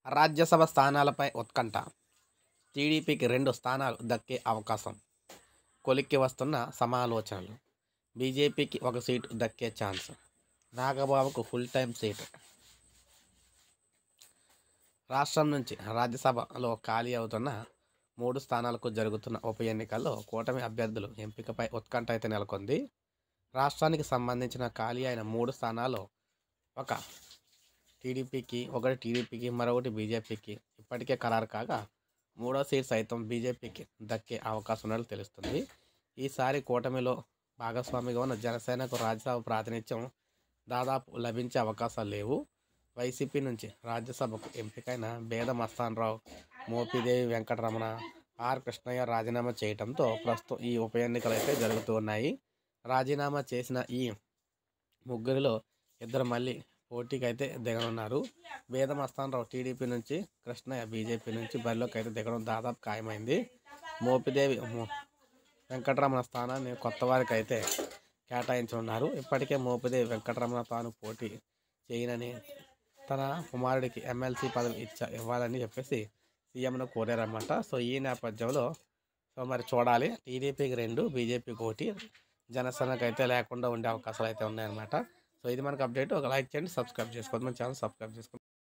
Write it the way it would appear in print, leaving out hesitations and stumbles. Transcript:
రాజ్యసభ స్థానాలపై ఉత్కంఠ. టీడీపీకి 2 స్థానాలు దక్కే అవకాశం. కొలిక్కి వస్తున్న సమాలోచనలు. బీజేపీకి 1 సీటు దక్కే ఛాన్స్. నాగబాబుకు ఫుల్ టైం సీటు. రాష్ట్రం నుంచి రాజ్యసభలో ఖాళీ అవుతున్న 3 స్థానాలకు జరుగుతున్న ఉప ఎన్నికల్లో కూటమి అభ్యర్థుల ఎంపికపై ఉత్కంఠ అయితే నెలకొంది. రాష్ట్రానికి సంబంధించిన ఖాళీ అయిన 3 స్థానాల్లో ఒకటి టీడీపీకి మరొకటి బీజేపీకి ఇప్పటికే ఖరారు కాగా, 3వ సీట్ సైతం బీజేపీకి దక్కే అవకాశం ఉన్నట్లు తెలుస్తుంది. ఈసారి కూటమిలో భాగస్వామిగా ఉన్న జనసేనకు రాజ్యసభ ప్రాతినిధ్యం దాదాపు లభించే అవకాశాలు లేవు. వైసీపీ నుంచి రాజ్యసభకు ఎంపికైన బేద మస్తానరావు, మోపిదేవి వెంకటరమణ, ఆర్ కృష్ణయ్య రాజీనామా చేయడంతో ప్రస్తుతం ఈ ఉప ఎన్నికలు అయితే జరుగుతూ ఉన్నాయి. రాజీనామా చేసిన ఈ ముగ్గురిలో 2 మళ్ళీ పోటీకి అయితే దిగనున్నారు. బేద మస్తానరావు టీడీపీ నుంచి, కృష్ణయ్య బీజేపీ నుంచి బరిలోకి అయితే దిగడం దాదాపు ఖాయమైంది. మోపిదేవి వెంకటరమణ స్థానాన్ని కొత్త వారికి అయితే కేటాయించనున్నారు. ఇప్పటికే మోపిదేవి వెంకటరమణ తాను పోటీ చేయనని, తన కుమారుడికి ఎమ్మెల్సీ పదవి ఇవ్వాలని చెప్పేసి సీఎంను కోరారన్నమాట. సో ఈ నేపథ్యంలో మరి చూడాలి. టీడీపీకి 2, బీజేపీకి 1, జనసేనకు అయితే లేకుండా ఉండే అవకాశాలు అయితే ఉన్నాయన్నమాట. సో ఇది మనకు అప్డేట్. ఒక లైక్ చేయండి, సబ్స్క్రైబ్ చేసుకోండి, మన ఛానల్ సబ్స్క్రైబ్ చేసుకోండి.